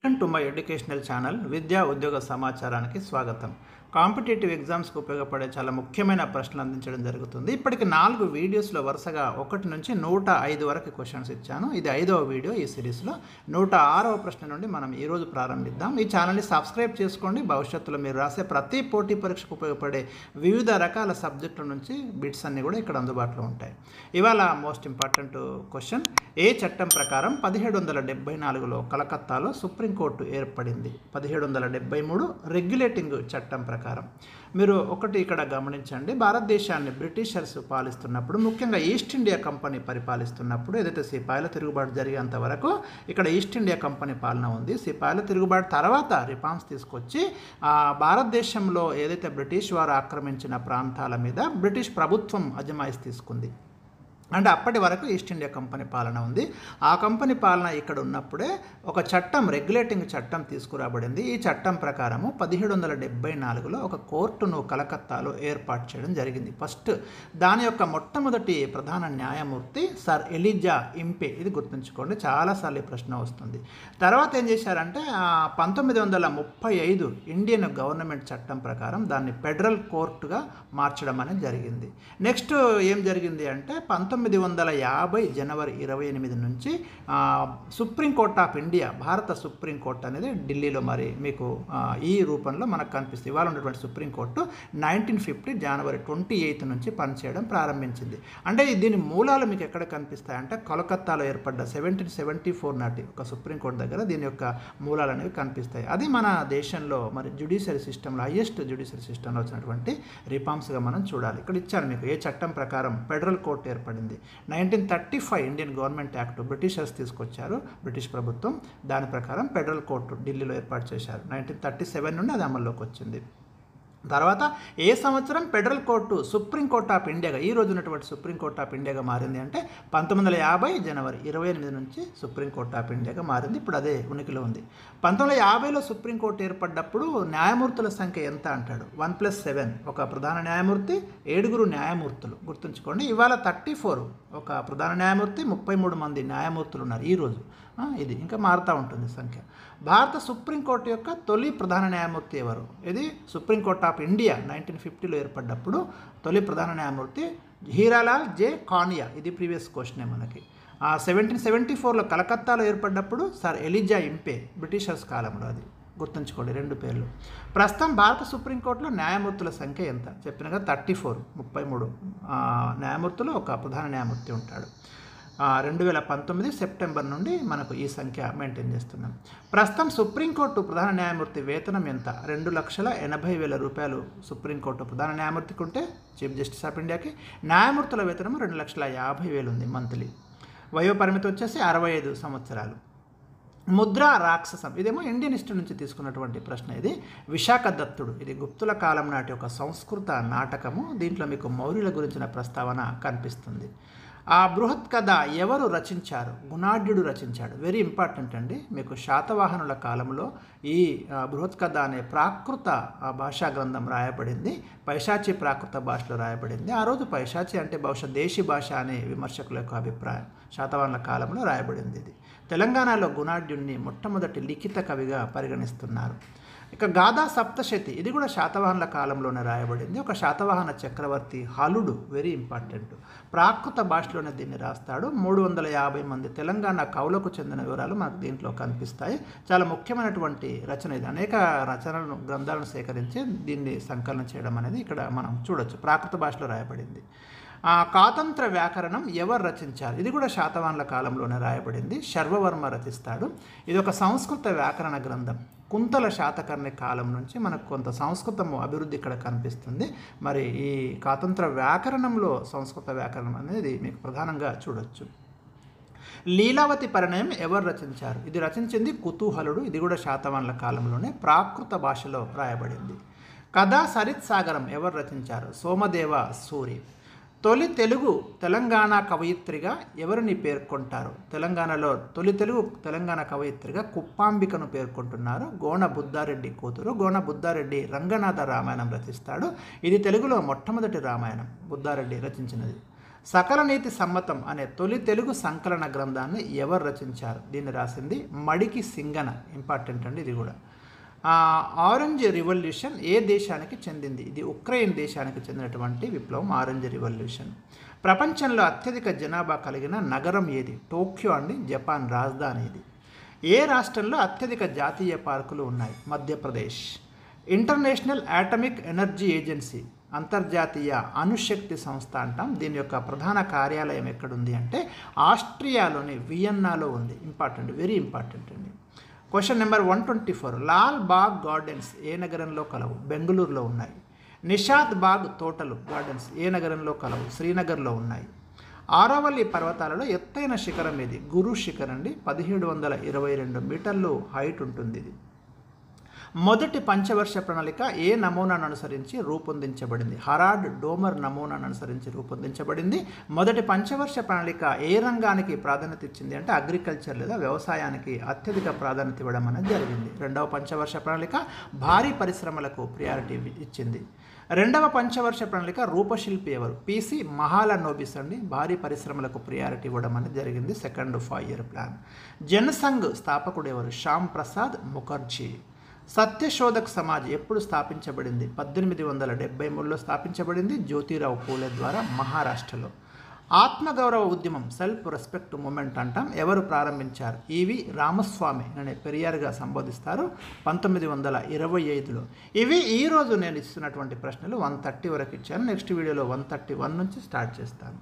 Welcome to my educational channel విద్యా ఉద్యోగ సమాచారానికి స్వాగతం. కాంపిటేటివ్ ఎగ్జామ్స్కి ఉపయోగపడే చాలా ముఖ్యమైన ప్రశ్నలు అందించడం జరుగుతుంది. ఇప్పటికి 4 వీడియోస్లో వరుసగా 1 నుంచి 105 వరకు క్వశ్చన్స్ ఇచ్చాను. ఇది 5వ వీడియో ఈ సిరీస్లో. 106వ ప్రశ్న నుండి మనం ఈరోజు ప్రారంభిద్దాం. ఈ ఛానల్ని సబ్స్క్రైబ్ చేసుకోండి. భవిష్యత్తులో మీరు రాసే ప్రతి పోటీ పరీక్షకు ఉపయోగపడే వివిధ రకాల సబ్జెక్టుల నుంచి బిట్స్ అన్నీ కూడా ఇక్కడ అందుబాటులో ఉంటాయి. ఇవాళ మోస్ట్ ఇంపార్టెంట్ క్వశ్చన్, ఏ చట్టం ప్రకారం 1774లో కలకత్తాలో సుప్రీంకోర్టు ఏర్పడింది? 1773 రెగ్యులేటింగ్ చట్టం ప్రకారం. మీరు ఒకటి ఇక్కడ గమనించండి, భారతదేశాన్ని బ్రిటిషర్స్ పాలిస్తున్నప్పుడు, ముఖ్యంగా ఈస్ట్ ఇండియా కంపెనీ పరిపాలిస్తున్నప్పుడు, ఏదైతే సిపాయిల తిరుగుబాటు జరిగేంత వరకు ఇక్కడ ఈస్ట్ ఇండియా కంపెనీ పాలన ఉంది. సిపాయిల తిరుగుబాటు తర్వాత రిఫార్మ్స్ తీసుకొచ్చి భారతదేశంలో ఏదైతే బ్రిటిష్ వారు ఆక్రమించిన ప్రాంతాల మీద బ్రిటిష్ ప్రభుత్వం అజమాయిషీ తీసుకుంది. అంటే అప్పటి వరకు ఈస్ట్ ఇండియా కంపెనీ పాలన ఉంది. ఆ కంపెనీ పాలన ఇక్కడ ఉన్నప్పుడే ఒక చట్టం, రెగ్యులేటింగ్ చట్టం తీసుకురాబడింది. ఈ చట్టం ప్రకారము 1774లో ఒక కోర్టును కలకత్తాలో ఏర్పాటు చేయడం జరిగింది. ఫస్ట్ దాని యొక్క మొట్టమొదటి ప్రధాన న్యాయమూర్తి సర్ ఎలిజా ఇంపే. ఇది గుర్తుంచుకోండి, చాలాసార్లు ఈ ప్రశ్న వస్తుంది. తర్వాత ఏం చేశారంటే 1935 ఇండియన్ గవర్నమెంట్ చట్టం ప్రకారం దాన్ని ఫెడరల్ కోర్టుగా మార్చడం అనేది జరిగింది. నెక్స్ట్ ఏం జరిగింది అంటే 1950 జనవరి 28 నుంచి సుప్రీంకోర్ట్ ఆఫ్ ఇండియా, భారత సుప్రీంకోర్టు అనేది ఢిల్లీలో మరి మీకు ఈ రూపంలో మనకు కనిపిస్తుంది. ఇవాళ ఉన్నటువంటి సుప్రీంకోర్టు 1950 జనవరి 28 నుంచి పనిచేయడం ప్రారంభించింది. అంటే దీని మూలాలు మీకు ఎక్కడ కనిపిస్తాయి అంటే కలకత్తాలో ఏర్పడ్డ 1774 నాటి ఒక సుప్రీంకోర్టు దగ్గర దీని యొక్క మూలాలు అనేవి కనిపిస్తాయి. అది మన దేశంలో మరి జ్యుడిషియరీ సిస్టంలో, హైయెస్ట్ జ్యుడిషియరీ సిస్టంలో వచ్చినటువంటి రిఫార్మ్స్గా మనం చూడాలి. ఇక్కడ ఇచ్చాను మీకు ఏ చట్టం ప్రకారం ఫెడరల్ కోర్టు ఏర్పడింది. 1935 ఇండియన్ గవర్నమెంట్ యాక్ట్ బ్రిటిషర్స్ తీసుకొచ్చారు, బ్రిటిష్ ప్రభుత్వం. దాని ప్రకారం ఫెడరల్ కోర్టు ఢిల్లీలో ఏర్పాటు చేశారు. 1937 నుండి అది అమల్లోకి వచ్చింది. తర్వాత ఏ సంవత్సరం ఫెడరల్ కోర్టు సుప్రీంకోర్ట్ ఆఫ్ ఇండియాగా, ఈ రోజు ఉన్నటువంటి సుప్రీంకోర్ట్ ఆఫ్ ఇండియాగా మారింది అంటే 1950 జనవరి 28 నుంచి సుప్రీంకోర్ట్ ఆఫ్ ఇండియాగా మారింది. ఇప్పుడు అదే ఉనికిలో ఉంది. 1950లో సుప్రీంకోర్టు ఏర్పడ్డప్పుడు న్యాయమూర్తుల సంఖ్య ఎంత అంటాడు? 1+7, ఒక ప్రధాన న్యాయమూర్తి, 7 న్యాయమూర్తులు. గుర్తుంచుకోండి, ఇవాళ 34, ఒక ప్రధాన న్యాయమూర్తి, 33 మంది న్యాయమూర్తులు ఉన్నారు ఈరోజు. ఇది ఇంకా మారుతూ ఉంటుంది సంఖ్య. భారత సుప్రీంకోర్టు యొక్క తొలి ప్రధాన న్యాయమూర్తి ఎవరు? ఇది సుప్రీంకోర్ట్ ఆఫ్ ఇండియా 1950లో ఏర్పడ్డప్పుడు తొలి ప్రధాన న్యాయమూర్తి హీరాలాల్ జే కానియా. ఇది ప్రీవియస్ క్వశ్చనే మనకి. 1774లో కలకత్తాలో ఏర్పడ్డప్పుడు సర్ ఎలిజా ఇంపే, బ్రిటిషర్స్ కాలంలో. అది గుర్తుంచుకోండి, 2 పేర్లు. ప్రస్తుతం భారత సుప్రీంకోర్టులో న్యాయమూర్తుల సంఖ్య ఎంత? చెప్పినగా 34, 33 న్యాయమూర్తులు, ఒక ప్రధాన న్యాయమూర్తి ఉంటాడు. 2019 సెప్టెంబర్ నుండి మనకు ఈ సంఖ్య మెయింటైన్ చేస్తున్నాం. ప్రస్తుతం సుప్రీంకోర్టు ప్రధాన న్యాయమూర్తి వేతనం ఎంత? 2,80,000 రూపాయలు సుప్రీంకోర్టు ప్రధాన న్యాయమూర్తికి ఉంటే, చీఫ్ జస్టిస్ ఆఫ్ ఇండియాకి. న్యాయమూర్తుల వేతనం 2,50,000 ఉంది మంత్లీ. వయోపరిమితి వచ్చేసి 65 సంవత్సరాలు. ముద్రా రాక్షసం, ఇదేమో ఇండియన్ హిస్టరీ నుంచి తీసుకున్నటువంటి ప్రశ్న. ఇది విశాఖ దత్తుడు. ఇది గుప్తుల కాలం నాటి ఒక సంస్కృత నాటకము. దీంట్లో మీకు మౌర్యుల గురించిన ప్రస్తావన కనిపిస్తుంది. ఆ బృహత్ కథ ఎవరు రచించారు? గుణాఢ్యుడు రచించాడు. వెరీ ఇంపార్టెంట్ అండి. మీకు శాతవాహనుల కాలంలో ఈ బృహత్ కథ అనే ప్రాకృత భాషా గ్రంథం రాయబడింది. పైశాచి ప్రాకృత భాషలో రాయబడింది. ఆ రోజు పైశాచి అంటే బహుశా దేశీ భాష అనే విమర్శకుల యొక్క అభిప్రాయం. శాతవాహనుల కాలంలో రాయబడింది ఇది. తెలంగాణలో గుణాఢ్యుడిని మొట్టమొదటి లిఖిత కవిగా పరిగణిస్తున్నారు. ఇక గాథా సప్తశతి, ఇది కూడా శాతవాహనుల కాలంలోనే రాయబడింది. ఒక శాతవాహన చక్రవర్తి హలుడు, వెరీ ఇంపార్టెంట్, ప్రాకృత భాషలోనే దీన్ని రాస్తాడు. 350 మంది తెలంగాణ కవులకు చెందిన వివరాలు మనకు దీంట్లో కనిపిస్తాయి. చాలా ముఖ్యమైనటువంటి రచన ఇది. అనేక రచనలను, గ్రంథాలను సేకరించి దీన్ని సంకలనం చేయడం అనేది ఇక్కడ మనం చూడొచ్చు. ప్రాకృత భాషలో రాయబడింది. కాతంత్ర వ్యాకరణం ఎవరు రచించారు? ఇది కూడా శాతవాహనుల కాలంలోనే రాయబడింది. శర్వవర్మ రచిస్తాడు. ఇది ఒక సంస్కృత వ్యాకరణ గ్రంథం. కుంతల శాతకర్ణి కాలం నుంచి మనకు కొంత సంస్కృతము అభివృద్ధి ఇక్కడ కనిపిస్తుంది. మరి ఈ కాతంత్ర వ్యాకరణంలో సంస్కృత వ్యాకరణం అనేది మీకు ప్రధానంగా చూడొచ్చు. లీలావతి పరిణయం ఎవరు రచించారు? ఇది రచించింది కుతూహలుడు. ఇది కూడా శాతవాహనుల కాలంలోనే ప్రాకృత భాషలో రాయబడింది. కథా సరిత్ సాగరం ఎవరు రచించారు? సోమదేవ సూరి. తొలి తెలుగు తెలంగాణ కవయిత్రిగా ఎవరిని పేర్కొంటారు? తెలంగాణలో తొలి తెలుగు తెలంగాణ కవయిత్రిగా కుప్పాంబికను పేర్కొంటున్నారు. గోన బుద్ధారెడ్డి కూతురు. గోన బుద్ధారెడ్డి రంగనాథ రామాయణం రచిస్తాడు. ఇది తెలుగులో మొట్టమొదటి రామాయణం, బుద్ధారెడ్డి రచించినది. సకల నీతి సమ్మతం అనే తొలి తెలుగు సంకలన గ్రంథాన్ని ఎవరు రచించారు? దీన్ని రాసింది మడికి సింగన. ఇంపార్టెంట్ అండి ఇది కూడా. ఆరెంజ్ రివల్యూషన్ ఏ దేశానికి చెందింది? ఇది ఉక్రెయిన్ దేశానికి చెందినటువంటి విప్లవం ఆరెంజ్ రివల్యూషన్. ప్రపంచంలో అత్యధిక జనాభా కలిగిన నగరం ఏది? టోక్యో అండి, జపాన్ రాజధాని ఇది. ఏ రాష్ట్రంలో అత్యధిక జాతీయ పార్కులు ఉన్నాయి? Madhya Pradesh. International atomic energy agency, అంతర్జాతీయ అణుశక్తి సంస్థ అంటాం. దీని యొక్క ప్రధాన కార్యాలయం ఎక్కడుంది అంటే ఆస్ట్రియాలోని వియన్నాలో ఉంది. ఇంపార్టెంట్, వెరీ ఇంపార్టెంట్ అండి. Question number 124. Lal Bagh gardens ఏ నగరంలో కలవు? బెంగళూరులో ఉన్నాయి. నిషాద్ బాగ్ తోటలు గార్డెన్స్ ఏ నగరంలో కలవు? శ్రీనగర్లో ఉన్నాయి. ఆరావల్లి పర్వతాలలో ఎత్తైన శిఖరం ఇది? గురు శిఖర్ అండి, 1722 మీటర్లు హైట్ ఉంటుంది ఇది. మొదటి పంచవర్ష ప్రణాళిక ఏ నమూనాను అనుసరించి రూపొందించబడింది? హరాడ్ డోమర్ నమూనాను అనుసరించి రూపొందించబడింది. మొదటి పంచవర్ష ప్రణాళిక ఏ రంగానికి ప్రాధాన్యత ఇచ్చింది అంటే అగ్రికల్చర్ లేదా వ్యవసాయానికి అత్యధిక ప్రాధాన్యత ఇవ్వడం అనేది జరిగింది. రెండవ పంచవర్ష ప్రణాళిక భారీ పరిశ్రమలకు ప్రియారిటీ ఇచ్చింది. రెండవ పంచవర్ష ప్రణాళిక రూపశిల్పి ఎవరు? పిసి మహాలనోబిస్ అండి, భారీ పరిశ్రమలకు ప్రియారిటీ ఇవ్వడం అనేది జరిగింది. Second 5 year plan. జనసంఘ్ స్థాపకుడు ఎవరు? శ్యామ్ ప్రసాద్ ముఖర్జీ. సత్యశోధక్ సమాజ్ ఎప్పుడు స్థాపించబడింది? 1873లో స్థాపించబడింది జ్యోతిరావు పూలే ద్వారా మహారాష్ట్రలో. ఆత్మగౌరవ ఉద్యమం సెల్ఫ్ రెస్పెక్ట్ మూమెంట్ అంటాం. ఎవరు ప్రారంభించారు? ఈవి రామస్వామి అనే పెరియార్గా సంబోధిస్తారు 1925లో. ఇవి ఈరోజు నేను ఇస్తున్నటువంటి ప్రశ్నలు. 130 వరకు ఇచ్చాను. నెక్స్ట్ వీడియోలో 131 నుంచి స్టార్ట్ చేస్తాను.